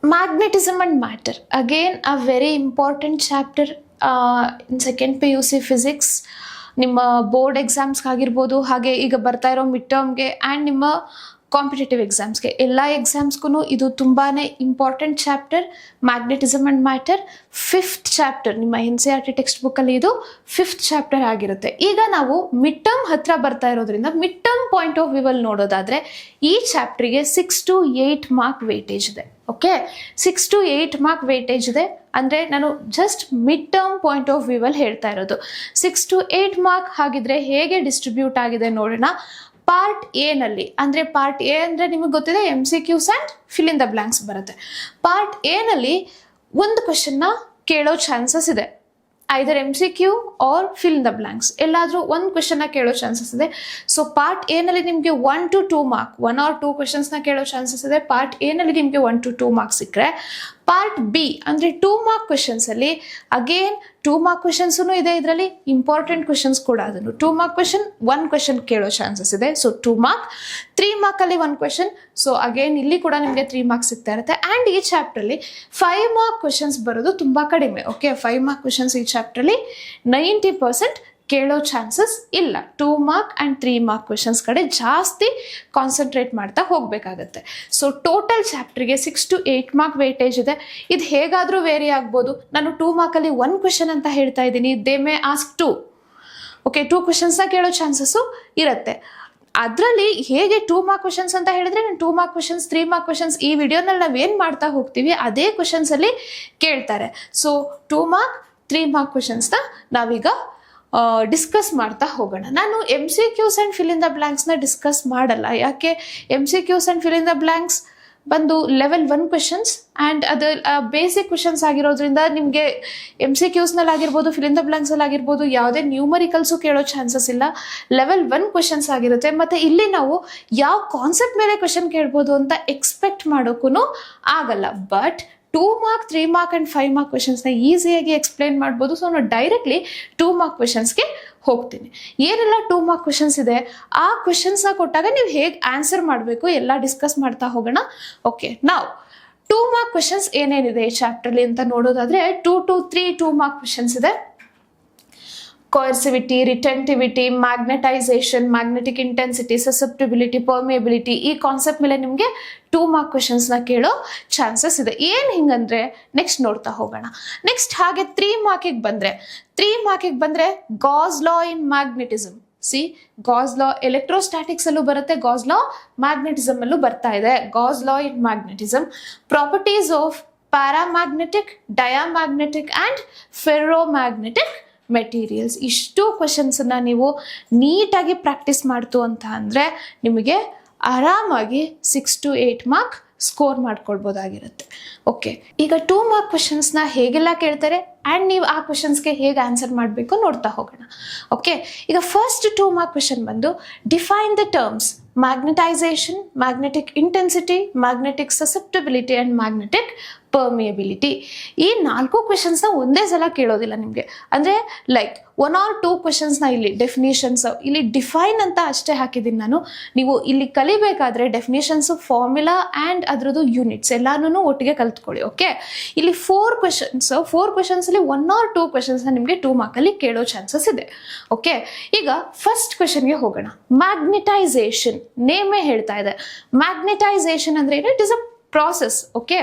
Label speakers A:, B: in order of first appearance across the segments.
A: Magnetism and matter, again a very important chapter in second PUC physics. ನಿಮ್ಮ board ಎಕ್ಸಾಮ್ಸ್ಗಾಗಿರ್ಬೋದು, ಹಾಗೆ ಈಗ ಬರ್ತಾ ಇರೋ ಮಿಡ್ ಟರ್ಮ್ಗೆ ಆ್ಯಂಡ್ ನಿಮ್ಮ ಕಾಂಪಿಟೇಟಿವ್ ಎಕ್ಸಾಮ್ಸ್ಗೆ, ಎಲ್ಲ ಎಕ್ಸಾಮ್ಸ್ಗೂ ಇದು ತುಂಬಾ important chapter. Magnetism and matter 5th chapter, ನಿಮ್ಮ NCERT ಟೆಕ್ಸ್ಟ್ ಬುಕ್ಕಲ್ಲಿ ಇದು 5th ಚಾಪ್ಟರ್ ಆಗಿರುತ್ತೆ. ಈಗ ನಾವು ಮಿಡ್ ಟರ್ಮ್ ಹತ್ರ ಬರ್ತಾ ಇರೋದ್ರಿಂದ ಮಿಡ್ ಟರ್ಮ್ ಪಾಯಿಂಟ್ ಆಫ್ ವ್ಯೂವಲ್ಲಿ ನೋಡೋದಾದರೆ ಈ ಚಾಪ್ಟ್ರಿಗೆ 6 to 8 ಮಾರ್ಕ್ ವೇಟೇಜ್ ಇದೆ. ಓಕೆ, 6 to 8 ಮಾರ್ಕ್ ವೇಟೇಜ್ ಇದೆ. ಅಂದರೆ ನಾನು just mid term point of ವ್ಯೂವಲ್ಲಿ ಹೇಳ್ತಾ ಇರೋದು. 6 to 8 ಮಾರ್ಕ್ ಹಾಗಿದ್ರೆ ಹೇಗೆ ಡಿಸ್ಟ್ರಿಬ್ಯೂಟ್ ಆಗಿದೆ ನೋಡೋಣ. ಪಾರ್ಟ್ ಎ ನಲ್ಲಿ, ಅಂದರೆ ಪಾರ್ಟ್ ಎ ಅಂದರೆ ನಿಮಗೆ ಗೊತ್ತಿದೆ MCQs and fill in the blanks ಬರುತ್ತೆ. ಪಾರ್ಟ್ ಎ ನಲ್ಲಿ ಒಂದು ಕ್ವಶನ್ನ ಕೇಳೋ ಚಾನ್ಸಸ್ ಇದೆ. Either MCQ or fill in the blanks, ಎಲ್ಲಾದರೂ ಒಂದು ಕ್ವಶನ್ನ ಕೇಳೋ ಚಾನ್ಸಸ್ ಇದೆ. ಸೊ ಪಾರ್ಟ್ ಎ ನಲ್ಲಿ ನಿಮಗೆ 1 to 2 ಮಾರ್ಕ್, 1 or 2 ಕ್ವಶನ್ಸ್ನ ಕೇಳೋ ಚಾನ್ಸಸ್ ಇದೆ. ಪಾರ್ಟ್ ಎ ನಲ್ಲಿ ನಿಮಗೆ 1 to 2 ಮಾರ್ಕ್ಸ್ ಸಿಕ್ಕರೆ, ಪಾರ್ಟ್ ಬಿ ಅಂದರೆ 2 ಮಾರ್ಕ್ ಕ್ವಶನ್ಸಲ್ಲಿ ಅಗೇನ್ 2 ಮಾರ್ಕ್ ಕ್ವಶನ್ಸೂ ಇದೆ. ಇದರಲ್ಲಿ ಇಂಪಾರ್ಟೆಂಟ್ ಕ್ವಶನ್ಸ್ ಕೂಡ ಅದನ್ನು 2 ಮಾರ್ಕ್ ಕ್ವಶನ್ 1 ಕ್ವಶನ್ ಕೇಳೋ ಚಾನ್ಸಸ್ ಇದೆ. So 2 mark, 3 ಮಾರ್ಕಲ್ಲಿ 1 question. So again ಇಲ್ಲಿ ಕೂಡ ನಿಮಗೆ 3 ಮಾರ್ಕ್ಸ್ ಸಿಗ್ತಾ ಇರುತ್ತೆ. ಆ್ಯಂಡ್ ಈ ಚಾಪ್ಟ್ರಲ್ಲಿ 5 ಮಾರ್ಕ್ ಕ್ವಶನ್ಸ್ ಬರೋದು ತುಂಬ ಕಡಿಮೆ. ಓಕೆ, 5 ಮಾರ್ಕ್ ಕ್ವಶನ್ಸ್ ಈ ಚಾಪ್ಟ್ರಲ್ಲಿ 90% ಕೇಳೋ ಚಾನ್ಸಸ್ ಇಲ್ಲ. 2 ಮಾರ್ಕ್ ಆ್ಯಂಡ್ 3 ಮಾರ್ಕ್ ಕ್ವೆಶನ್ಸ್ ಕಡೆ ಜಾಸ್ತಿ ಕಾನ್ಸಂಟ್ರೇಟ್ ಮಾಡ್ತಾ ಹೋಗಬೇಕಾಗತ್ತೆ. ಸೊ ಟೋಟಲ್ ಚಾಪ್ಟ್ರಿಗೆ 6 to 8 ಮಾರ್ಕ್ ವೇಟೇಜ್ ಇದೆ. ಇದು ಹೇಗಾದರೂ ವೇರಿ ಆಗ್ಬೋದು. ನಾನು 2 ಮಾರ್ಕಲ್ಲಿ 1 ಕ್ವೆಶನ್ ಅಂತ ಹೇಳ್ತಾ ಇದ್ದೀನಿ. They may ask 2. ಓಕೆ, 2 ಕ್ವೆಶನ್ಸ್ನ ಕೇಳೋ ಚಾನ್ಸಸ್ಸು ಇರುತ್ತೆ. ಅದರಲ್ಲಿ ಹೇಗೆ 2 ಮಾರ್ಕ್ ಕ್ವೆಶನ್ಸ್ ಅಂತ ಹೇಳಿದ್ರೆ, ನಾನು 2 ಮಾರ್ಕ್ ಕ್ವೆಶನ್ಸ್ 3 ಮಾರ್ಕ್ ಕ್ವೆಶನ್ಸ್ ಈ ವಿಡಿಯೋನಲ್ಲಿ ನಾವೇನು ಮಾಡ್ತಾ ಹೋಗ್ತೀವಿ ಅದೇ ಕ್ವೆಶನ್ಸಲ್ಲಿ ಕೇಳ್ತಾರೆ. ಸೊ 2 ಮಾರ್ಕ್ 3 ಮಾರ್ಕ್ ಕ್ವೆಶನ್ಸ್ನ ನಾವೀಗ ಡಿಸ್ಕಸ್ ಮಾಡ್ತಾ ಹೋಗೋಣ. ನಾನು MCQs and fill in the ಬ್ಲ್ಯಾಂಕ್ಸ್ನ ಡಿಸ್ಕಸ್ ಮಾಡಲ್ಲ. ಯಾಕೆ, MCQs and fill in the blanks ಬಂದು ಲೆವೆಲ್ 1 ಕ್ವೆಶನ್ಸ್ ಆ್ಯಂಡ್ ಅದು ಬೇಸಿಕ್ ಕ್ವೆಶನ್ಸ್ ಆಗಿರೋದ್ರಿಂದ ನಿಮಗೆ MCQsನಲ್ಲಿ ಆಗಿರ್ಬೋದು, ಫಿಲ್ ಇನ್ ದ ಬ್ಲ್ಯಾಂಕ್ಸಲ್ಲಿ ಆಗಿರ್ಬೋದು ಯಾವುದೇ ನ್ಯೂಮರಿಕಲ್ಸು ಕೇಳೋ ಚಾನ್ಸಸ್ ಇಲ್ಲ. ಲೆವೆಲ್ 1 ಕ್ವೆಶನ್ಸ್ ಆಗಿರುತ್ತೆ. ಮತ್ತು ಇಲ್ಲಿ ನಾವು ಯಾವ ಕಾನ್ಸೆಪ್ಟ್ ಮೇಲೆ ಕ್ವೆಶನ್ ಕೇಳ್ಬೋದು ಅಂತ ಎಕ್ಸ್ಪೆಕ್ಟ್ ಮಾಡೋಕ್ಕೂ ಆಗಲ್ಲ. But 2 mark 3 mark and 5 mark ಕ್ವೆಶನ್ಸ್ನ ಈಸಿಯಾಗಿ ಎಕ್ಸ್ಪ್ಲೈನ್ ಮಾಡ್ಬೋದು. ಸೊ ನಾನು ಡೈರೆಕ್ಟ್ಲಿ 2 ಮಾರ್ಕ್ ಕ್ವೆಶನ್ಸ್ಗೆ ಹೋಗ್ತೀನಿ. ಏನೆಲ್ಲ 2 ಮಾರ್ಕ್ ಕ್ವೆಶನ್ಸ್ ಇದೆ, ಆ ಕ್ವೆಶನ್ಸ್ನ ಕೊಟ್ಟಾಗ ನೀವು ಹೇಗೆ ಆನ್ಸರ್ ಮಾಡಬೇಕು ಎಲ್ಲ ಡಿಸ್ಕಸ್ ಮಾಡ್ತಾ ಹೋಗೋಣ. ಓಕೆ, ನಾವು 2 ಮಾರ್ಕ್ ಕ್ವೆಶನ್ಸ್ ಏನೇನಿದೆ ಈ ಚಾಪ್ಟರ್ಲಿ ಅಂತ ನೋಡೋದಾದರೆ 2 to 3 2 ಮಾರ್ಕ್ ಕ್ವೆಶನ್ಸ್ ಇದೆ. coercivity, retentivity, magnetization, magnetic intensity, susceptibility, permeability, ಈ ಕಾನ್ಸೆಪ್ಟ್ ಮೇಲೆ ನಿಮಗೆ 2 ಮಾರ್ಕ್ ಕ್ವೆಶನ್ಸ್ನ ಕೇಳೋ ಚಾನ್ಸಸ್ ಇದೆ. ಏನು ಹಿಂಗಂದ್ರೆ ನೆಕ್ಸ್ಟ್ ನೋಡ್ತಾ ಹೋಗೋಣ. ನೆಕ್ಸ್ಟ್ ಹಾಗೆ 3 ಮಾರ್ಕಿಗೆ ಬಂದರೆ Gauss law in magnetism. Gauss law electrostatics ಅಲ್ಲೂ ಬರುತ್ತೆ, ಗಾಸ್ ಲಾ ಮ್ಯಾಗ್ನೆಟಿಸಮ್ ಅಲ್ಲೂ ಬರ್ತಾ ಇದೆ. Gauss law in magnetism, properties of paramagnetic, diamagnetic and ferromagnetic materials. ಇಷ್ಟು ಕ್ವೆಶನ್ಸನ್ನ ನೀವು ನೀಟಾಗಿ ಪ್ರಾಕ್ಟೀಸ್ ಮಾಡ್ತು ಅಂತ ಅಂದರೆ ನಿಮಗೆ ಆರಾಮಾಗಿ 6 to 8 ಮಾರ್ಕ್ ಸ್ಕೋರ್ ಮಾಡ್ಕೊಳ್ಬೋದಾಗಿರುತ್ತೆ. ಓಕೆ, ಈಗ 2 ಮಾರ್ಕ್ ಕ್ವೆಶನ್ಸ್ನ ಹೇಗೆಲ್ಲ ಕೇಳ್ತಾರೆ ಆ್ಯಂಡ್ ನೀವು ಆ ಕ್ವೆಶನ್ಸ್ಗೆ ಹೇಗೆ ಆನ್ಸರ್ ಮಾಡಬೇಕು ನೋಡ್ತಾ ಹೋಗೋಣ. ಓಕೆ, ಈಗ ಫಸ್ಟ್ 2 ಮಾರ್ಕ್ ಕ್ವೆಶನ್ ಬಂದು define the terms magnetisation, magnetic intensity, magnetic susceptibility and magnetic permeability. ಈ 4 ಕ್ವೆಶನ್ಸ್ನ ಒಂದೇ ಸಲ ಕೇಳೋದಿಲ್ಲ ನಿಮಗೆ. ಅಂದರೆ ಲೈಕ್ 1 or 2 ಕ್ವೆಶನ್ಸ್ನ ಇಲ್ಲಿ ಡೆಫಿನೇಷನ್ಸ್, ಇಲ್ಲಿ ಡಿಫೈನ್ ಅಂತ ಅಷ್ಟೇ ಹಾಕಿದ್ದೀನಿ ನಾನು. ನೀವು ಇಲ್ಲಿ ಕಲಿಬೇಕಾದ್ರೆ ಡೆಫಿನೇಷನ್ಸು, ಫಾರ್ಮುಲಾ ಆ್ಯಂಡ್ ಅದರದ್ದು ಯೂನಿಟ್ಸ್ ಎಲ್ಲಾನು ಒಟ್ಟಿಗೆ ಕಲ್ತ್ಕೊಳ್ಳಿ. ಓಕೆ, ಇಲ್ಲಿ 4 ಕ್ವೆಶನ್ಸಲ್ಲಿ 1 or 2 ಕ್ವೆಶನ್ಸ್ನ ನಿಮಗೆ 2 ಮಾರ್ಕಲ್ಲಿ ಕೇಳೋ ಚಾನ್ಸಸ್ ಇದೆ. ಓಕೆ, ಈಗ ಫಸ್ಟ್ ಕ್ವೆಶನ್ಗೆ ಹೋಗೋಣ. ಮ್ಯಾಗ್ನೆಟೈಸೇಷನ್ ನೇಮೇ ಹೇಳ್ತಾ ಇದೆ. ಮ್ಯಾಗ್ನೆಟೈಸೇಷನ್ ಅಂದರೆ ಏನು? It is a process. Okay,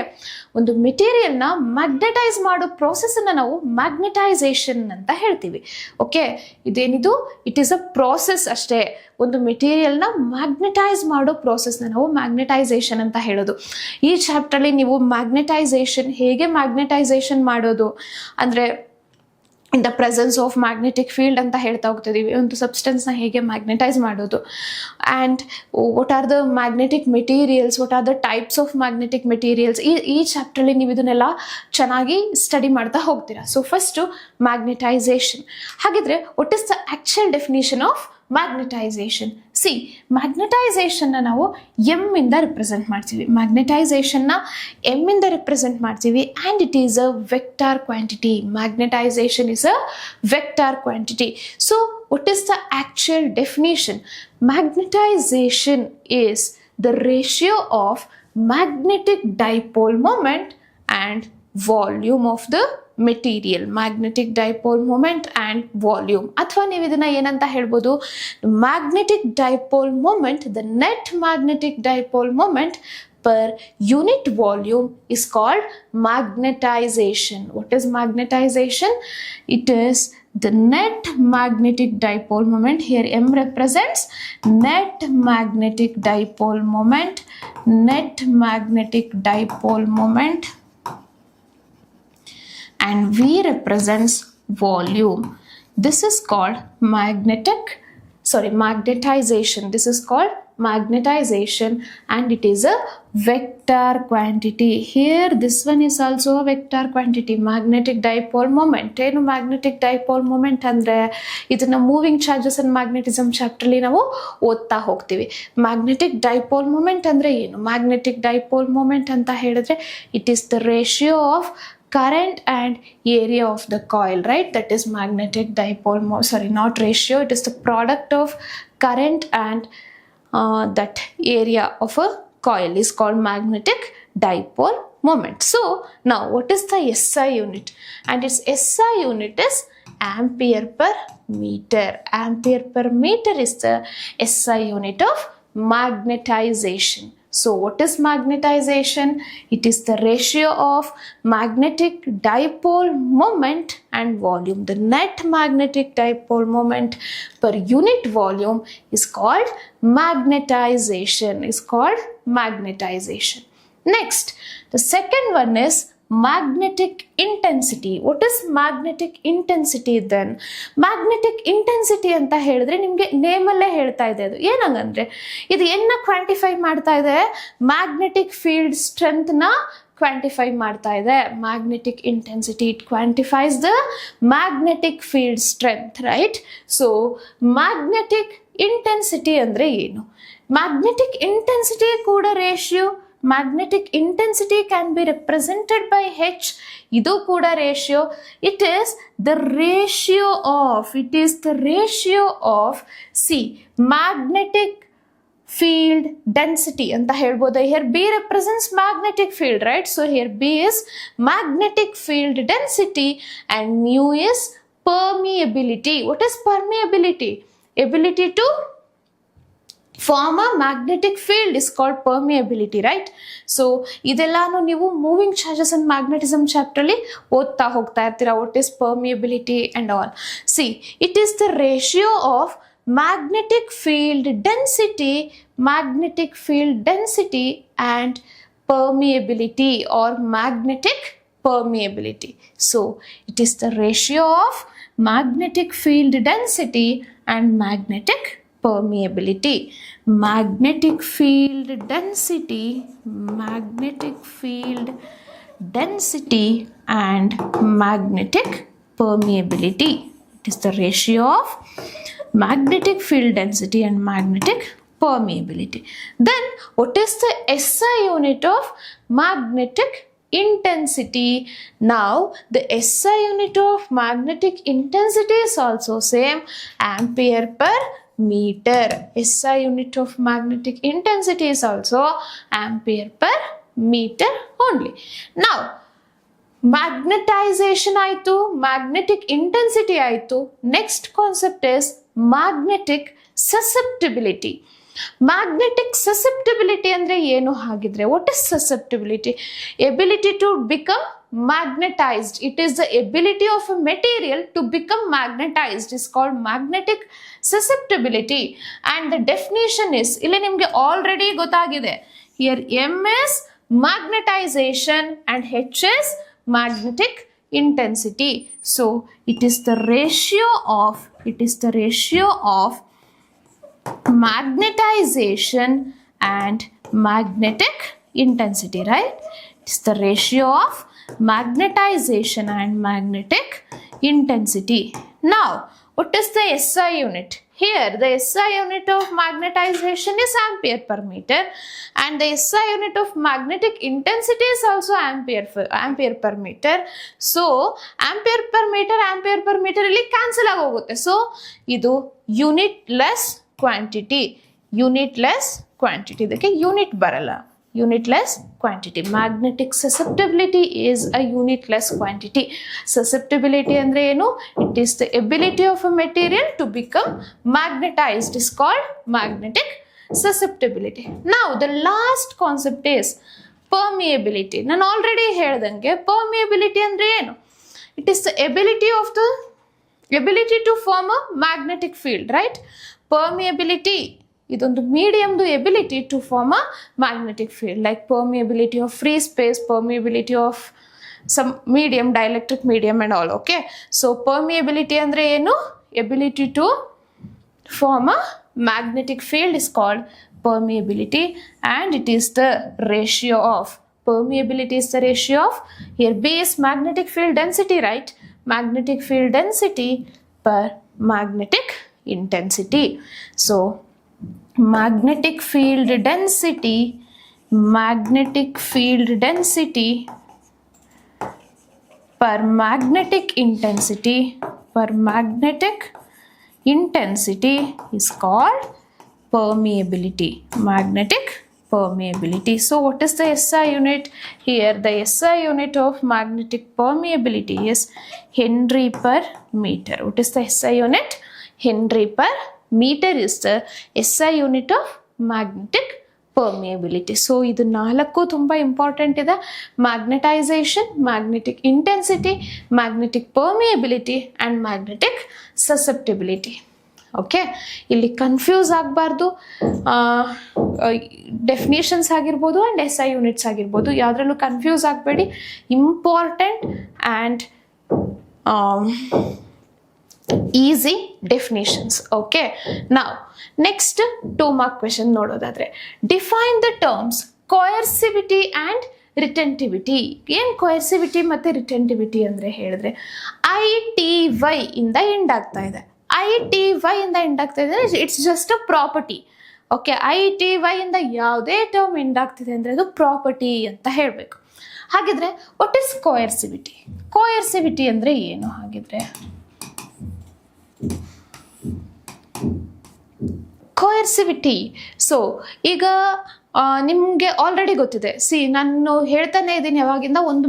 A: ಒಂದು ಮೆಟೀರಿಯಲ್ನ ಮ್ಯಾಗ್ನೆಟೈಸ್ ಮಾಡೋ ಪ್ರಾಸೆಸ್ಸನ್ನು ನಾವು ಮ್ಯಾಗ್ನೆಟೈಸೇಷನ್ ಅಂತ ಹೇಳ್ತೀವಿ. ಓಕೆ, ಇದೇನಿದು? ಇಟ್ ಈಸ್ ಅ ಪ್ರಾಸೆಸ್ ಅಷ್ಟೇ. ಒಂದು ಮೆಟೀರಿಯಲ್ನ ಮ್ಯಾಗ್ನೆಟೈಸ್ ಮಾಡೋ ಪ್ರಾಸೆಸ್ನ ನಾವು ಮ್ಯಾಗ್ನೆಟೈಸೇಷನ್ ಅಂತ ಹೇಳೋದು. ಈ ಚಾಪ್ಟರ್ಲಿ ನೀವು ಮ್ಯಾಗ್ನೆಟೈಸೇಷನ್ ಹೇಗೆ ಮ್ಯಾಗ್ನೆಟೈಸೇಷನ್ ಮಾಡೋದು ಅಂದರೆ in the presence of magnetic field ಅಂತ ಹೇಳ್ತಾ ಹೋಗ್ತಿದ್ದೀವಿ. ಒಂದು ಸಬ್ಸ್ಟೆನ್ಸ್ನ ಹೇಗೆ ಮ್ಯಾಗ್ನೆಟೈಸ್ ಮಾಡೋದು and what are the magnetic materials, what are the types of magnetic materials, ಈ ಚಾಪ್ಟ್ರಲ್ಲಿ ನೀವು ಇದನ್ನೆಲ್ಲ ಚೆನ್ನಾಗಿ ಸ್ಟಡಿ ಮಾಡ್ತಾ ಹೋಗ್ತೀರಾ. So first magnetisation. ಹಾಗಿದ್ರೆ what is the actual definition of magnetisation? ಮ್ಯಾಗ್ನೆಟೈಸೇಷನ್ನ ನಾವು ಎಮ್ ಇಂದ ರಿಪ್ರೆಸೆಂಟ್ ಮಾಡ್ತೀವಿ. ಮ್ಯಾಗ್ನೆಟೈಸೇಷನ್ನ ಎಮ್ ಇಂದ ರಿಪ್ರೆಸೆಂಟ್ ಮಾಡ್ತೀವಿ and it is a vector quantity. Magnetisation is a vector quantity. So what is the actual definition? Magnetization is the ratio of magnetic dipole moment and volume of the material. Magnetic dipole moment and volume, ಅಥವಾ ನೀವು ಇದನ್ನು ಏನಂತ ಹೇಳ್ಬೋದು, magnetic dipole moment, the net magnetic dipole moment per unit volume is called magnetization. What is magnetization? It is the net magnetic dipole moment. Here M represents net magnetic dipole moment, net magnetic dipole moment, and V represents volume. This is called magnetization. This is called magnetization, and it is a vector quantity. Here this one is also a vector quantity, magnetic dipole moment. ಏನು magnetic dipole moment ಅಂದರೆ ಇದನ್ನು moving charges and magnetism ಚಾಪ್ಟರ್ಲಿ ನಾವು ಓದ್ತಾ ಹೋಗ್ತೀವಿ. Magnetic dipole moment ಅಂದರೆ ಏನು? Magnetic dipole moment ಅಂತ ಹೇಳಿದ್ರೆ it is the ratio of current and area of the coil, right? That is magnetic dipole, not ratio, it is the product of current and that area of a coil is called magnetic dipole moment. So now what is the SI unit? And its SI unit is ampere per meter. Ampere per meter is the SI unit of magnetization. So what is magnetization? It is the ratio of magnetic dipole moment and volume. The net magnetic dipole moment per unit volume is called magnetization. Next, the second one is magnetic intensity. What is magnetic intensity then? Magnetic intensity ಅಂತ ಹೇಳಿದ್ರೆ ನಿಮಗೆ ನೇಮಲ್ಲೇ ಹೇಳ್ತಾ ಇದೆ. ಅದು ಏನಂಗಂದ್ರೆ ಇದು ಏನ quantify ಮಾಡ್ತಾ ಇದೆ? ಮ್ಯಾಗ್ನೆಟಿಕ್ ಫೀಲ್ಡ್ ಸ್ಟ್ರೆಂತ್ ನ ಕ್ವಾಂಟಿಫೈ ಮಾಡ್ತಾ ಇದೆ. Magnetic intensity, it quantifies the magnetic field strength, right? So magnetic intensity ಅಂದ್ರೆ ಏನು? ಮ್ಯಾಗ್ನೆಟಿಕ್ ಇಂಟೆನ್ಸಿಟಿ ಕೂಡ ratio. Magnetic intensity can be represented by H. Idu kuda ratio. It is the ratio of C, magnetic field density anta helboda. Here B represents magnetic field, right? So here B is magnetic field density and mu is permeability. What is permeability? Ability to form a magnetic field is called permeability, right? So ಇದೆಲ್ಲಾನು ನೀವು moving charges and magnetism chapter ಅಲ್ಲಿ ಓದ್ತಾ ಹೋಗ್ತಾ ಇರ್ತೀರಾ. What is permeability and all. See, it is the ratio of magnetic field density and permeability or magnetic permeability. So it is the ratio of magnetic field density and magnetic permeability. Magnetic field density and magnetic permeability. It is the ratio of magnetic field density and magnetic permeability. Then what is the SI unit of magnetic intensity? Now the SI unit of magnetic intensity is also same, ampere per meter. SI unit of magnetic intensity is also ampere per meter only. Now magnetization aitu, magnetic intensity aitu. Next concept is magnetic susceptibility. Magnetic susceptibility ಅಂದ್ರೆ ಏನು ಹಾಗಿದ್ರೆ? What is susceptibility? Ability to become magnetized. It is the ability of a material to become magnetized is called magnetic susceptibility. And the definition is, ಇಲ್ಲಿ ನಿಮಗೆ already ಗೊತ್ತಾಗಿದೆ. Here M is magnetization and H is magnetic intensity. So it is the ratio of magnetization and magnetic intensity, right? It's the ratio of magnetization and magnetic intensity. Now what is the SI unit? Here the SI unit of magnetization is ampere per meter and the SI unit of magnetic intensity is also ampere per meter. So ampere per meter ಇಲ್ಲಿ cancel ಆಗೋಗುತ್ತೆ. So ಇದು unitless quantity. ಇದಕ್ಕೆ unit ಬರಲ್ಲ. unitless quantity. Magnetic susceptibility is a unitless quantity. Susceptibility andre enu? It is the ability of a material to become magnetized is called magnetic susceptibility. Now the last concept is permeability. ನಾನು already ಹೇಳ್ದಂಗೆ permeability ಅಂದ್ರೆ ಏನು? It is the ability to form a magnetic field, right? Permeability ಇದೊಂದು ಮೀಡಿಯಮ್ದು ability to form a magnetic field, like permeability of free space, permeability of some medium, dielectric medium and all. Okay, so permeability ಅಂದ್ರೆ ಏನು? Ability to form a magnetic field is called permeability, and it is the ratio of, permeability is the ratio of, here B is magnetic field density, right? Magnetic field density per magnetic intensity. So magnetic field density per magnetic intensity is called permeability, magnetic permeability. So what is the SI unit? Here the SI unit of magnetic permeability is Henry per meter. What is the SI unit? Henry per meter is the SI unit of magnetic permeability. So ಇದು ನಾಲ್ಕು ತುಂಬಾ important ಇದೆ. Magnetisation, magnetic intensity, magnetic permeability and magnetic susceptibility. Okay, ಇಲ್ಲಿ confuse ಆಗಬಾರ್ದು. Definitions ಆಗಿರ್ಬೋದು and SI units ಆಗಿರ್ಬೋದು, ಯಾವುದ್ರಲ್ಲೂ confuse ಆಗಬೇಡಿ. Important and easy definitions. Okay, now next 2 mark question ನೋಡೋದಾದ್ರೆ, define the terms coercivity and retentivity. ಏನು coercivity ಮತ್ತೆ retentivity ಅಂದ್ರೆ ಹೇಳಿದ್ರೆ, ITY ಇಂದ ಎಂಡ್ ಆಗ್ತಾ ಇದೆ. ITY ಇಂದ ಎಂಡ್ ಆಗ್ತಾ ಇದೆ, it's just a property. Okay, ITY ಇಂದ ಯಾವುದೇ ಟರ್ಮ್ ಎಂಡ್ ಆಗ್ತಿದೆ ಅಂದ್ರೆ ಅದು ಪ್ರಾಪರ್ಟಿ ಅಂತ ಹೇಳಬೇಕು. ಹಾಗಿದ್ರೆ ವಾಟ್ ಇಸ್ coercivity? coercivity ಅಂದ್ರೆ ಏನು ಹಾಗಿದ್ರೆ? coercivity, ಸೊ ಈಗ ನಿಮಗೆ ಆಲ್ರೆಡಿ ಗೊತ್ತಿದೆ. ನಾನು ಹೇಳ್ತಾನೆ ಇದ್ದೀನಿ ಯಾವಾಗಿಂದ, ಒಂದು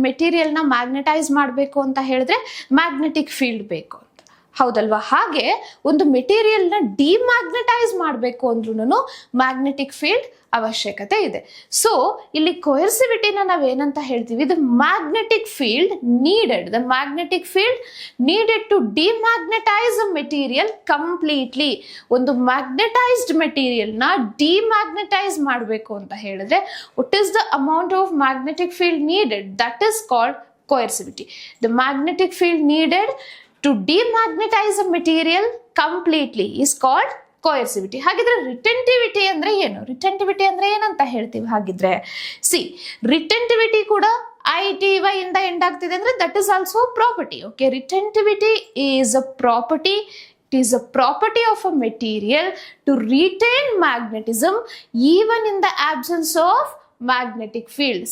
A: ಮೆಟೀರಿಯಲ್ನ ಮ್ಯಾಗ್ನೆಟೈಸ್ ಮಾಡಬೇಕು ಅಂತ ಹೇಳಿದ್ರೆ ಮ್ಯಾಗ್ನೆಟಿಕ್ ಫೀಲ್ಡ್ ಬೇಕು ಅಂತ, ಹೌದಲ್ವಾ? ಹಾಗೆ ಒಂದು ಮೆಟೀರಿಯಲ್ನ ಡಿಮ್ಯಾಗ್ನೆಟೈಸ್ ಮಾಡಬೇಕು ಅಂದ್ರೂ ಮ್ಯಾಗ್ನೆಟಿಕ್ ಫೀಲ್ಡ್ ಅವಶ್ಯಕತೆ ಇದೆ. ಸೊ ಇಲ್ಲಿ coercivityನ ನಾವೇನಂತ ಹೇಳ್ತೀವಿ? The magnetic field needed to demagnetise a material completely. ಒಂದು ಮ್ಯಾಗ್ನೆಟೈಸ್ಡ್ ಮೆಟೀರಿಯಲ್ನ ಡಿಮ್ಯಾಗ್ನೆಟೈಸ್ ಮಾಡಬೇಕು ಅಂತ ಹೇಳಿದ್ರೆ what is the amount of magnetic field needed? That is called coercivity. The magnetic field needed to demagnetize a material completely is called coercivity. ಹಾಗಿದ್ರೆ retentivity ಅಂದ್ರೆ ಏನು? Retentivity ಅಂದ್ರೆ ಏನಂತ ಹೇಳ್ತೀವಿ ಹಾಗಿದ್ರೆ? ರಿಟೆಂಟಿವಿಟಿ ಕೂಡ ITY ಇಂದ ಎಂಡ್ ಆಗ್ತಿದೆ ಅಂದ್ರೆ that is also property. Okay, retentivity is a property. It is a property of a material to retain magnetism even in the absence of magnetic field.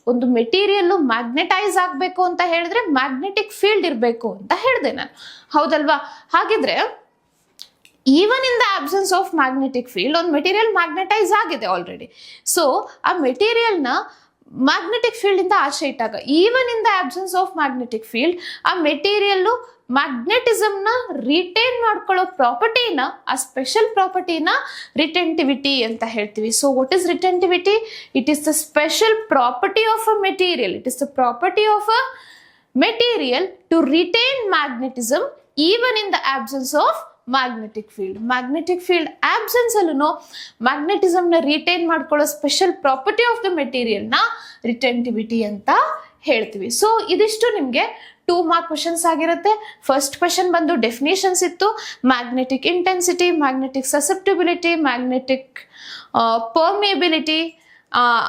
A: ಒಂದು ಮೆಟೀರಿಯಲ್ ಮ್ಯಾಗ್ನೆಟೈಸ್ ಆಗಬೇಕು ಅಂತ ಹೇಳಿದ್ರೆ magnetic field ಇರಬೇಕು ಅಂತ ಹೇಳಿದೆ ನಾನು, ಹೌದಲ್ವಾ? ಹಾಗಿದ್ರೆ even in the absence of magnetic field, ಒಂದು ಮೆಟೀರಿಯಲ್ ಮ್ಯಾಗ್ನೆಟೈಸ್ ಆಗಿದೆ ಆಲ್ರೆಡಿ. ಸೊ ಆ ಮೆಟೀರಿಯಲ್ನ ಮ್ಯಾಗ್ನೆಟಿಕ್ ಫೀಲ್ಡ್ ಇಂದ ಆಚೆ ಇಟ್ಟಾಗ, even in the absence of magnetic field, ಆ ಮೆಟೀರಿಯಲ್ ಮ್ಯಾಗ್ನೆಟಿಸಮ್ನ ರಿಟೈನ್ ಮಾಡ್ಕೊಳ್ಳೋ ಪ್ರಾಪರ್ಟಿನ, ಆ ಸ್ಪೆಷಲ್ ಪ್ರಾಪರ್ಟಿನ ರಿಟೆಂಟಿವಿಟಿ ಅಂತ ಹೇಳ್ತೀವಿ. So what is retentivity? It is the special property of a material. It is the property of a material to retain magnetism even in the absence of magnetic field. Magnetic field absence ಅಲ್ಲೂ ಮ್ಯಾಗ್ನೆಟಿಸಮ್ನ retain ಮಾಡ್ಕೊಳ್ಳೋ special property of the ಮೆಟೀರಿಯಲ್ನ retentivity ಅಂತ ಹೇಳ್ತೀವಿ. So ಇದಿಷ್ಟು ನಿಮಗೆ 2 mark questions ಆಗಿರುತ್ತೆ. First question ಬಂದು ಡೆಫಿನೇಷನ್ಸ್ ಇತ್ತು, magnetic intensity, magnetic susceptibility, magnetic permeability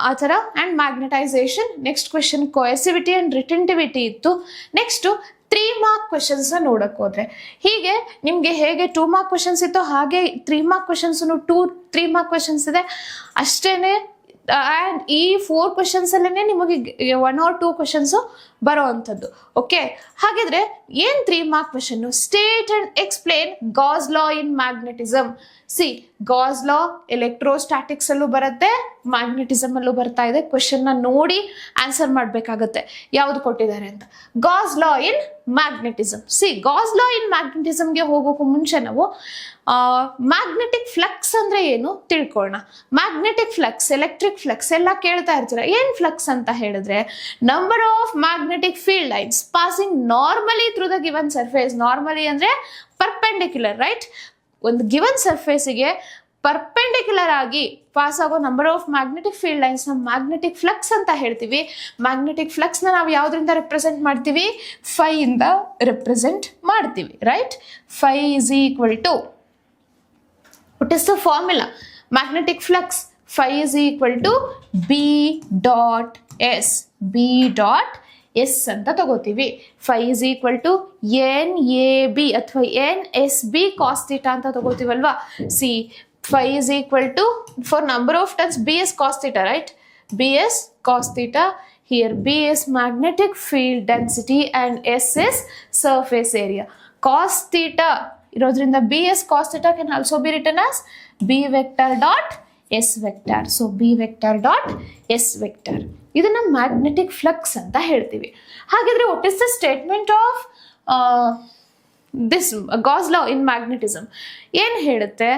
A: ಆ ಥರ, and magnetisation. Next question coercivity and retentivity ಇತ್ತು. ನೆಕ್ಸ್ಟು 3 mark ಕ್ವೆಶನ್ಸ್ನ ನೋಡಕ್ಕೆ ಹೋದ್ರೆ, ಹೀಗೆ ನಿಮಗೆ ಹೇಗೆ 2 mark ಕ್ವೆಶನ್ಸ್ ಇತ್ತು ಹಾಗೆ 3 mark ಕ್ವೆಶನ್ಸ್ 3 mark ಕ್ವೆಶನ್ಸ್ ಇದೆ ಅಷ್ಟೇನೆ. ಆ್ಯಂಡ್ ಈ 4 ಕ್ವೆಶನ್ಸ್ ಅಲ್ಲೇ ನಿಮಗೆ 1 or 2 ಕ್ವೆಶನ್ಸ್ ಬರೋ ಅಂಥದ್ದು. ಓಕೆ, ಹಾಗಿದ್ರೆ ಏನು 3 mark question? State and explain Gauss law in magnetism. Gauss law electrostatics ಅಲ್ಲೂ ಬರುತ್ತೆ, ಮ್ಯಾಗ್ನೆಟಿಸಮ್ ಅಲ್ಲೂ ಬರ್ತಾ ಇದೆ. ಕ್ವೆಶನ್ ನ ನೋಡಿ ಆನ್ಸರ್ ಮಾಡ್ಬೇಕಾಗತ್ತೆ ಯಾವ್ದು ಕೊಟ್ಟಿದ್ದಾರೆ ಅಂತ. Gauss law in magnetism. Gauss law in ಮ್ಯಾಗ್ನೆಟಿಸಮ್ಗೆ ಹೋಗೋಕ್ಕೂ ಮುಂಚೆ ನಾವು ಮ್ಯಾಗ್ನೆಟಿಕ್ ಫ್ಲಕ್ಸ್ ಅಂದ್ರೆ ಏನು ತಿಳ್ಕೊಳ್ಳೋಣ. ಮ್ಯಾಗ್ನೆಟಿಕ್ ಫ್ಲಕ್ಸ್, ಎಲೆಕ್ಟ್ರಿಕ್ ಫ್ಲಕ್ಸ್ ಎಲ್ಲ ಕೇಳ್ತಾ ಇರ್ತೀರ. ಏನ್ ಫ್ಲಕ್ಸ್ ಅಂತ ಹೇಳಿದ್ರೆ number of magnetic field lines passing normally through the given surface. Normally ಅಂದ್ರೆ ಪರ್ಪೆಂಡಿಕ್ಯುಲರ್, ರೈಟ್? ಒಂದು ಗಿವನ್ ಸರ್ಫೇಸಿಗೆ ಪರ್ಪೆಂಡಿಕ್ಯುಲರ್ ಆಗಿ ಪಾಸ್ ಆಗೋ number of magnetic field lines ನ ಮ್ಯಾಗ್ನೆಟಿಕ್ ಫ್ಲಕ್ಸ್ ಅಂತ ಹೇಳ್ತೀವಿ. ಮ್ಯಾಗ್ನೆಟಿಕ್ ಫ್ಲಕ್ಸ್ ನ ನಾವು ಯಾವ್ದ್ರಿಂದ ರೆಪ್ರೆಸೆಂಟ್ ಮಾಡ್ತೀವಿ? ಫೈ ಇಂದ ರೆಪ್ರೆಸೆಂಟ್ ಮಾಡ್ತೀವಿ, right? Phi is equal to, what is the formula? Magnetic flux, phi is equal to B dot S. B dot S ಅಂತ ತಗೋತೀವಿ. Phi is equal to NAB ಅಥವಾ NSB cos theta ಅಂತ ತಗೋತೀವಲ್ವಾ. Phi is equal to, for number of turns, B is cos theta, right? B is cos theta. Here B is magnetic field density and S is surface area. Cos theta ಇರೋದ್ರಿಂದ B S cos theta can also be written as B vector dot S vector. So B vector dot S vector. ಇದನ್ನ magnetic flux ಅಂತ ಹೇಳ್ತೀವಿ. ಹಾಗಿದ್ರೆ what is the statement of this Gauss law in magnetism? ಏನ್ ಹೇಳುತ್ತೆ?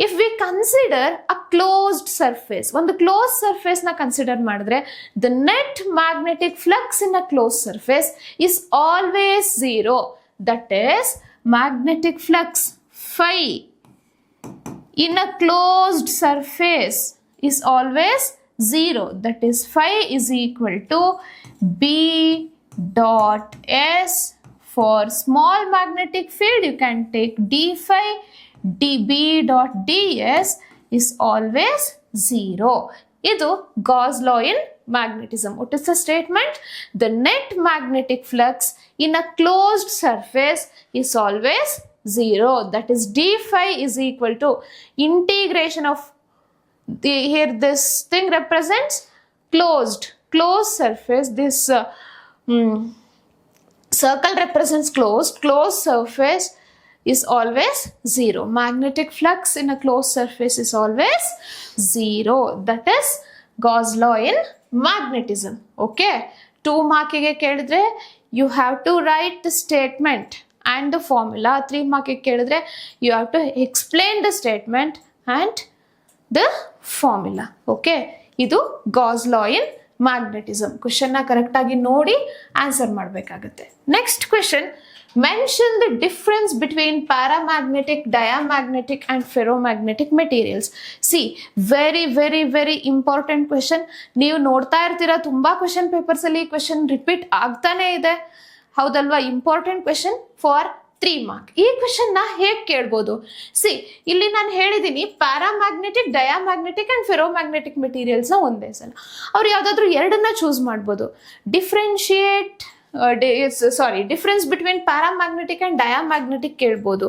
A: If we consider a closed surface, ಒಂದು close surface ನ consider ಮಾಡಿದ್ರೆ the net magnetic flux in a close surface is always zero. That is magnetic flux phi in a closed surface is always zero. That is phi is equal to B dot S. For small magnetic field you can take d phi. dB dot ds is always zero. ಇದು Gauss law in magnetism. What is the statement? The net magnetic flux in a closed surface is always zero. That is d phi is equal to integration of here this thing represents closed surface. This circle represents closed surface is always zero. Magnetic flux in a closed surface is always zero. That is Gauss law in magnetism. Okay, 2 ಮಾರ್ಕಿಗೆ ಕೇಳಿದ್ರೆ you have to write the statement and the formula. 3 ಮಾರ್ಕಿಗೆ ಕೇಳಿದ್ರೆ you have to explain the statement and the formula. Okay, ಇದು Gauss law in magnetism. Question ನ correct ಆಗಿ ನೋಡಿ answer ಮಾಡಬೇಕಾಗುತ್ತೆ. Next question, mention the difference between paramagnetic, diamagnetic and ferromagnetic materials. very important question. ನೀವು ನೋಡ್ತಾ ಇರ್ತೀರಾ ತುಂಬಾ question papers ಅಲ್ಲಿ ಕ್ವೆಶ್ಚನ್ ರಿಪೀಟ್ ಆಗ್ತಾನೆ ಇದೆ, ಹೌದಲ್ವಾ? Important question for 3 mark. ಈ ಕ್ವೆಶ್ಚನ್ ನ ಹೇಗೆ ಕೇಳ್ಬೋದು? ಇಲ್ಲಿ ನಾನು ಹೇಳಿದೀನಿ paramagnetic, diamagnetic and ferromagnetic materials ನ ಒಂದೇ ಸಲ ಅವ್ರು ಯಾವ್ದಾದ್ರು ಎರಡನ್ನ ಚೂಸ್ ಮಾಡ್ಬೋದು. Difference between paramagnetic and diamagnetic ಕೇಳ್ಬೋದು,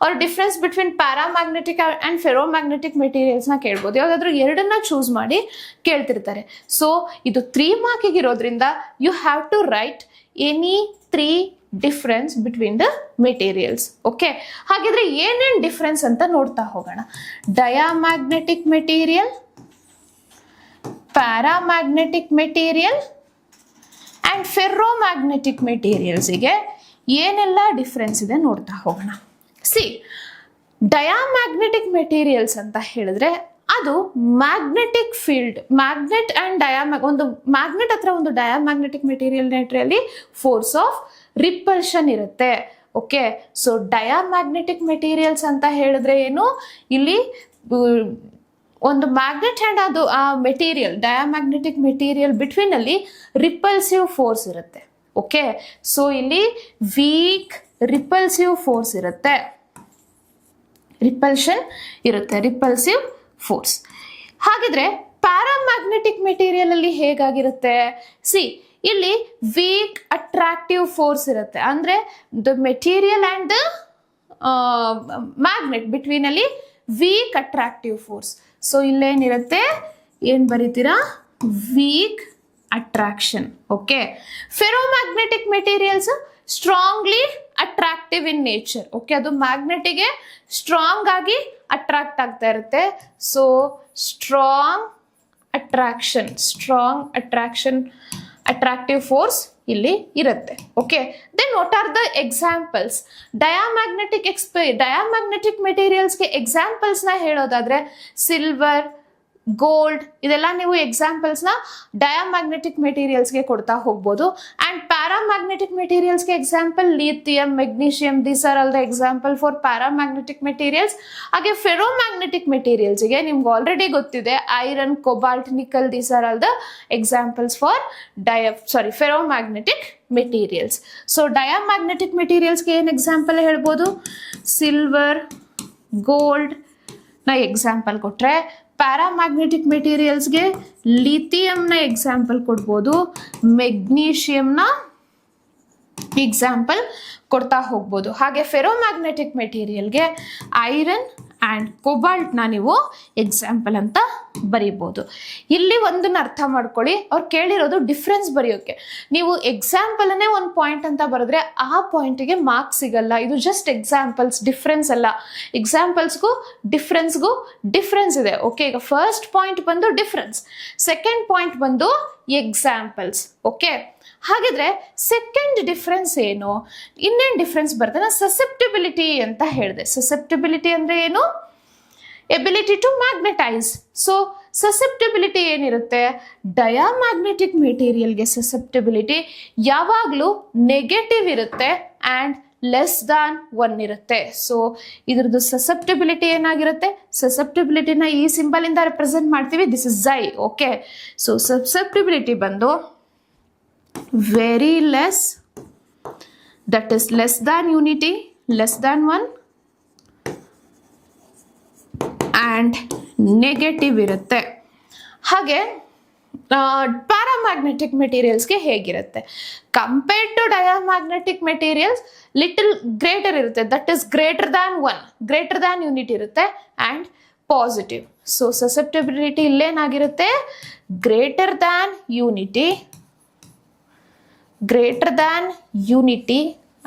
A: ಅವ್ರ difference between paramagnetic and ferromagnetic materials ನ ಕೇಳ್ಬೋದು. ಯಾವ್ದಾದ್ರು ಎರಡನ್ನ ಚೂಸ್ ಮಾಡಿ ಕೇಳ್ತಿರ್ತಾರೆ. ಸೊ ಇದು 3 ಮಾರ್ಕಿಗೆ ಇರೋದ್ರಿಂದ you have to write any 3 difference between the materials. Okay, ಹಾಗಿದ್ರೆ ಏನೇನ್ ಡಿಫ್ರೆನ್ಸ್ ಅಂತ ನೋಡ್ತಾ ಹೋಗೋಣ. Diamagnetic material, paramagnetic material and ferromagnetic ಮೆಟೀರಿಯಲ್ಸ್ಗೆ ಏನೆಲ್ಲ ಡಿಫ್ರೆನ್ಸ್ ಇದೆ ನೋಡ್ತಾ ಹೋಗೋಣ. ಡಯಾಮ್ಯಾಗ್ನೆಟಿಕ್ ಮೆಟೀರಿಯಲ್ಸ್ ಅಂತ ಹೇಳಿದ್ರೆ ಅದು ಮ್ಯಾಗ್ನೆಟಿಕ್ ಫೀಲ್ಡ್, ಮ್ಯಾಗ್ನೆಟ್ ಅಂಡ್ ಒಂದು ಮ್ಯಾಗ್ನೆಟ್ ಹತ್ರ ಒಂದು ಡಯಾಮ್ಯಾಗ್ನೆಟಿಕ್ ಮೆಟೀರಿಯಲ್ ನೆಟ್ರಲ್ಲಿ ಫೋರ್ಸ್ ಆಫ್ ರಿಪಲ್ಷನ್ ಇರುತ್ತೆ. ಓಕೆ, ಸೊ ಡಯಾಮ್ಯಾಗ್ನೆಟಿಕ್ ಮೆಟೀರಿಯಲ್ಸ್ ಅಂತ ಹೇಳಿದ್ರೆ ಏನು, ಇಲ್ಲಿ ಒಂದು ಮ್ಯಾಗ್ನೆಟ್ ಅಂಡ್ ಅದು ಆ ಮೆಟೀರಿಯಲ್, ಡಯಾಮ್ಯಾಗ್ನೆಟಿಕ್ ಮೆಟೀರಿಯಲ್ ಬಿಟ್ವೀನ್ ಅಲ್ಲಿ ರಿಪಲ್ಸಿವ್ ಫೋರ್ಸ್ ಇರುತ್ತೆ. ಓಕೆ, ಸೊ ಇಲ್ಲಿ ವೀಕ್ ರಿಪಲ್ಸಿವ್ ಫೋರ್ಸ್ ಇರುತ್ತೆ, ರಿಪಲ್ಷನ್ ಇರುತ್ತೆ, ರಿಪಲ್ಸಿವ್ ಫೋರ್ಸ್. ಹಾಗಿದ್ರೆ ಪ್ಯಾರಾಮ್ಯಾಗ್ನೆಟಿಕ್ ಮೆಟೀರಿಯಲ್ ಅಲ್ಲಿ ಹೇಗಾಗಿರುತ್ತೆ? ಇಲ್ಲಿ ವೀಕ್ ಅಟ್ರಾಕ್ಟಿವ್ ಫೋರ್ಸ್ ಇರುತ್ತೆ. ಅಂದ್ರೆ the material and the magnet between ಅಲ್ಲಿ ವೀಕ್ ಅಟ್ರಾಕ್ಟಿವ್ ಫೋರ್ಸ್. ಸೊ ಇಲ್ಲೇನಿರುತ್ತೆ, ಏನ್ ಬರೀತೀರಾ? Weak attraction. Okay, ferromagnetic materials strongly attractive in nature. Okay, ಅದು ಮ್ಯಾಗ್ನೆಟಿಗೆ ಸ್ಟ್ರಾಂಗ್ ಆಗಿ ಅಟ್ರಾಕ್ಟ್ ಆಗ್ತಾ ಇರುತ್ತೆ. So strong attraction attractive force ಇಲ್ಲಿ ಇರುತ್ತೆ. Okay, then what are the examples? Diamagnetic ಮೆಟೀರಿಯಲ್ಸ್ಗೆ ಎಕ್ಸಾಂಪಲ್ಸ್ನ ಹೇಳೋದಾದ್ರೆ ಸಿಲ್ವರ್, ಗೋಲ್ಡ್, ಇದೆಲ್ಲ ನೀವು ಎಕ್ಸಾಂಪಲ್ಸ್ನ ಡಯಾಮ್ಯಾಗ್ನೆಟಿಕ್ ಮೆಟೀರಿಯಲ್ಸ್ಗೆ ಕೊಡ್ತಾ ಹೋಗ್ಬೋದು. ಆ್ಯಂಡ್ ಪ್ಯಾರಾಮ್ಯಾಗ್ನೆಟಿಕ್ ಮೆಟೀರಿಯಲ್ಸ್ಗೆ example lithium, magnesium, these are all the example for paramagnetic materials. ಹಾಗೆ ಫೆರೋಮ್ಯಾಗ್ನೆಟಿಕ್ ಮೆಟೀರಿಯಲ್ಸ್ಗೆ ನಿಮ್ಗೆ ಆಲ್ರೆಡಿ ಗೊತ್ತಿದೆ, iron, cobalt, nickel, these are all the examples for ferromagnetic materials. So diamagnetic ಮೆಟೀರಿಯಲ್ಸ್ಗೆ ಏನು ಎಕ್ಸಾಂಪಲ್ ಹೇಳ್ಬೋದು? ಸಿಲ್ವರ್, ಗೋಲ್ಡ್ ನ example ಕೊಟ್ರೆ, ಪ್ಯಾರಾಮ್ಯಾಗ್ನೆಟಿಕ್ ಮೆಟೀರಿಯಲ್ಸ್ಗೆ ಲಿಥಿಯಂನ ಎಕ್ಸಾಂಪಲ್ ಕೊಡ್ಬೋದು, ಮೆಗ್ನೀಷಿಯಂನ ಎಕ್ಸಾಂಪಲ್ ಕೊಡ್ತಾ ಹೋಗ್ಬೋದು. ಹಾಗೆ ಫೆರೋಮ್ಯಾಗ್ನೆಟಿಕ್ ಮೆಟೀರಿಯಲ್ಗೆ ಐರನ್ ಆ್ಯಂಡ್ ಕೊಬಾಲ್ಟ್ನ ನೀವು ಎಕ್ಸಾಂಪಲ್ ಅಂತ ಬರೀಬೋದು. ಇಲ್ಲಿ ಒಂದನ್ನು ಅರ್ಥ ಮಾಡ್ಕೊಳ್ಳಿ, ಅವ್ರು ಕೇಳಿರೋದು ಡಿಫ್ರೆನ್ಸ್ ಬರೆಯೋಕ್ಕೆ. ನೀವು ಎಕ್ಸಾಂಪಲ್ನೇ ಒಂದು ಪಾಯಿಂಟ್ ಅಂತ ಬರೆದ್ರೆ ಆ ಪಾಯಿಂಟಿಗೆ ಮಾರ್ಕ್ಸ್ ಸಿಗಲ್ಲ. ಇದು ಜಸ್ಟ್ ಎಕ್ಸಾಂಪಲ್ಸ್, ಡಿಫ್ರೆನ್ಸ್ ಅಲ್ಲ. ಎಕ್ಸಾಂಪಲ್ಸ್ಗೂ ಡಿಫ್ರೆನ್ಸ್ ಇದೆ. ಓಕೆ, ಈಗ ಫಸ್ಟ್ ಪಾಯಿಂಟ್ ಬಂದು ಡಿಫ್ರೆನ್ಸ್, ಸೆಕೆಂಡ್ ಪಾಯಿಂಟ್ ಬಂದು ಎಕ್ಸಾಂಪಲ್ಸ್. ಓಕೆ, ಹಾಗಿದ್ರೆ ಸೆಕೆಂಡ್ ಡಿಫ್ರೆನ್ಸ್ ಏನು? ಇನ್ನೇನು ಡಿಫ್ರೆನ್ಸ್ ಬರುತ್ತೆ? ನಾನು ಸಸೆಪ್ಟಿಬಿಲಿಟಿ ಅಂತ ಹೇಳಿದೆ. ಸಸೆಪ್ಟಿಬಿಲಿಟಿ ಅಂದ್ರೆ ಏನು? Ability to magnetise. So susceptibility ಏನಿರುತ್ತೆ? ಡಯಾಮ್ಯಾಗ್ನೆಟಿಕ್ ಮೆಟೀರಿಯಲ್ಗೆ ಸಸೆಪ್ಟಿಬಿಲಿಟಿ ಯಾವಾಗಲೂ ನೆಗೆಟಿವ್ ಇರುತ್ತೆ ಆ್ಯಂಡ್ ಲೆಸ್ ದಾನ್ 1 ಇರುತ್ತೆ. ಸೊ ಇದ್ರದ್ದು ಸಸೆಪ್ಟಿಬಿಲಿಟಿ ಏನಾಗಿರುತ್ತೆ? ಸಸೆಪ್ಟಿಬಿಲಿಟಿನ ಈ ಸಿಂಬಲ್ ಇಂದ ರೆಪ್ರೆಸೆಂಟ್ ಮಾಡ್ತೀವಿ. This is chi. Okay, so susceptibility ಬಂದು very less, that is less than unity, less than 1 and negative ಇರುತ್ತೆ. ಹಾಗೆ ಪ್ಯಾರಾಮ್ಯಾಗ್ನೆಟಿಕ್ ಮೆಟೀರಿಯಲ್ಸ್ಗೆ ಹೇಗಿರುತ್ತೆ? Compared to diamagnetic materials little greater ಇರುತ್ತೆ, that is greater than 1, greater than unit ಇರುತ್ತೆ and positive. So susceptibility ಇಲ್ಲೇನಾಗಿರುತ್ತೆ? Greater than unity, greater than unity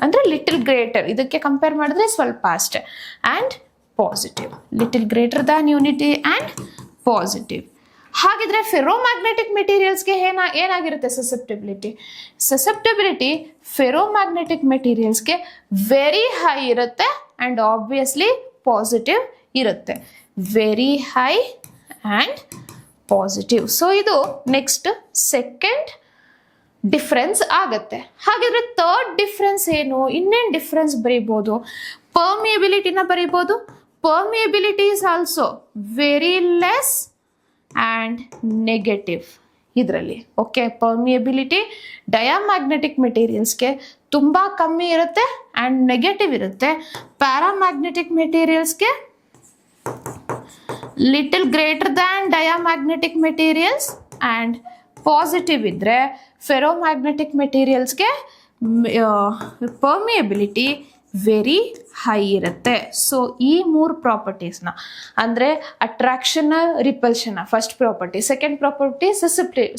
A: ಅಂದರೆ little greater, ಇದಕ್ಕೆ compare ಮಾಡಿದ್ರೆ ಸ್ವಲ್ಪ ಅಷ್ಟೆ, and positive. Little greater than unity and positive. ಹಾಗಿದ್ರೆ ferromagnetic ಮೆಟೀರಿಯಲ್ಸ್ಗೆ ಏನಾಗಿರುತ್ತೆ ಸಸೆಪ್ಟಿಬಿಲಿಟಿ? ಸಸೆಪ್ಟಿಬಿಲಿಟಿ ಫೆರೋಮ್ಯಾಗ್ನೆಟಿಕ್ ಮೆಟೀರಿಯಲ್ಸ್ಗೆ ವೆರಿ ಹೈ ಇರುತ್ತೆ ಆ್ಯಂಡ್ ಆಬ್ವಿಯಸ್ಲಿ ಪಾಸಿಟಿವ್ ಇರುತ್ತೆ. Very high and positive. So ಇದು ನೆಕ್ಸ್ಟ್ ಸೆಕೆಂಡ್ ಡಿಫ್ರೆನ್ಸ್ ಆಗತ್ತೆ. ಹಾಗಿದ್ರೆ ಥರ್ಡ್ ಡಿಫ್ರೆನ್ಸ್ ಏನು? ಇನ್ನೇನು ಡಿಫ್ರೆನ್ಸ್ ಬರೀಬೋದು? ಪರ್ಮಿಯಬಿಲಿಟಿನ ಬರೀಬೋದು. Permeability is also very less and negative ಇದರಲ್ಲಿ. ಓಕೆ, ಪರ್ಮಿಯಬಿಲಿಟಿ ಡಯಾಮ್ಯಾಗ್ನೆಟಿಕ್ ಮೆಟೀರಿಯಲ್ಸ್ಗೆ ತುಂಬ ಕಮ್ಮಿ ಇರುತ್ತೆ ಆ್ಯಂಡ್ ನೆಗೆಟಿವ್ ಇರುತ್ತೆ. ಪ್ಯಾರಾಮ್ಯಾಗ್ನೆಟಿಕ್ ಮೆಟೀರಿಯಲ್ಸ್ಗೆ little greater than diamagnetic materials and positive ಇದ್ದರೆ, ಫೆರೋಮ್ಯಾಗ್ನೆಟಿಕ್ ಮೆಟೀರಿಯಲ್ಸ್ಗೆ ಪರ್ಮಿಯಬಿಲಿಟಿ ವೆರಿ ಹೈ ಇರುತ್ತೆ. ಸೊ ಈ 3 ಪ್ರಾಪರ್ಟೀಸ್ನ ಅಂದರೆ attraction, repulsion first property, second property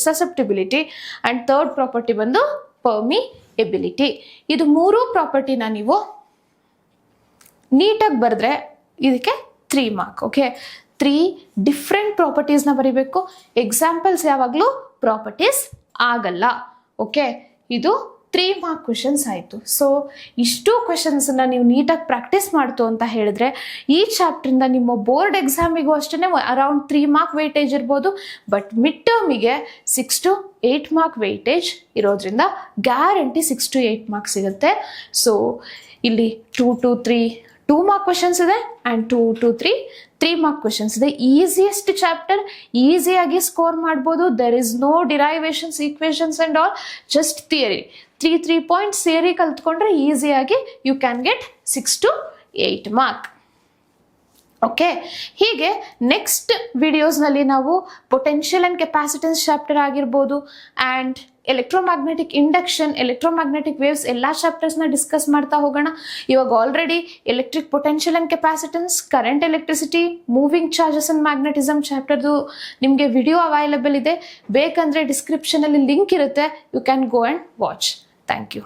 A: susceptibility and third property ಬಂದು ಪರ್ಮಿಯಬಿಲಿಟಿ. ಇದು 3 ಪ್ರಾಪರ್ಟಿನ ನೀವು ನೀಟಾಗಿ ಬರೆದ್ರೆ ಇದಕ್ಕೆ 3 ಮಾರ್ಕ್. ಓಕೆ, 3 ಡಿಫ್ರೆಂಟ್ ಪ್ರಾಪರ್ಟೀಸ್ನ ಬರೀಬೇಕು. ಎಕ್ಸಾಂಪಲ್ಸ್ ಯಾವಾಗಲೂ ಪ್ರಾಪರ್ಟೀಸ್ ಆಗಲ್ಲ. ಓಕೆ, ಇದು 3 ಮಾರ್ಕ್ ಕ್ವೆಶನ್ಸ್ ಆಯಿತು. ಸೊ ಇಷ್ಟು ಕ್ವೆಶನ್ಸನ್ನು ನೀವು ನೀಟಾಗಿ ಪ್ರಾಕ್ಟೀಸ್ ಮಾಡ್ತು ಅಂತ ಹೇಳಿದ್ರೆ ಈ ಚಾಪ್ಟ್ರಿಂದ ನಿಮ್ಮ ಬೋರ್ಡ್ ಎಕ್ಸಾಮಿಗೂ ಅಷ್ಟೇ ಅರೌಂಡ್ 3 ಮಾರ್ಕ್ ವೆಯ್ಟೇಜ್ ಇರ್ಬೋದು. ಬಟ್ ಮಿಡ್ ಟರ್ಮಿಗೆ 6 to 8 ಮಾರ್ಕ್ ವೆಯ್ಟೇಜ್ ಇರೋದ್ರಿಂದ ಗ್ಯಾರಂಟಿ 6 to 8 ಮಾರ್ಕ್ಸ್ ಸಿಗುತ್ತೆ. ಸೊ ಇಲ್ಲಿ 2 to 3 ಮಾರ್ಕ್ ಕ್ವೆಶನ್ಸ್ ಇದೆ ಆ್ಯಂಡ್ 2 to 3 ಮಾರ್ಕ್ ಕ್ವೆಶನ್ಸ್ ಇದೆ. ಈಸಿಯೆಸ್ಟ್ ಚಾಪ್ಟರ್, ಈಸಿಯಾಗಿ ಸ್ಕೋರ್ ಮಾಡ್ಬೋದು. There is no derivations, equations and all, just theory. 3 points theory ಕಲ್ತ್ಕೊಂಡ್ರೆ ಈಸಿಯಾಗಿ you can get 6 to 8 mark. Okay, ಹೀಗೆ next ವಿಡಿಯೋಸ್ನಲ್ಲಿ ನಾವು ಪೊಟೆನ್ಷಿಯಲ್ ಆ್ಯಂಡ್ ಕೆಪಾಸಿಟೆನ್ಸ್ ಚಾಪ್ಟರ್ ಆಗಿರ್ಬೋದು and electromagnetic induction, electromagnetic waves ಎಲ್ಲ ಚಾಪ್ಟರ್ಸ್ನ ಡಿಸ್ಕಸ್ ಮಾಡ್ತಾ ಹೋಗೋಣ. ಇವಾಗ already electric potential and capacitance, current electricity, moving charges and magnetism ಚಾಪ್ಟರ್ದು ನಿಮಗೆ ವಿಡಿಯೋ ಅವೈಲೇಬಲ್ ಇದೆ. ಬೇಕಂದರೆ ಡಿಸ್ಕ್ರಿಪ್ಷನಲ್ಲಿ ಲಿಂಕ್ ಇರುತ್ತೆ, you can go and watch. Thank you.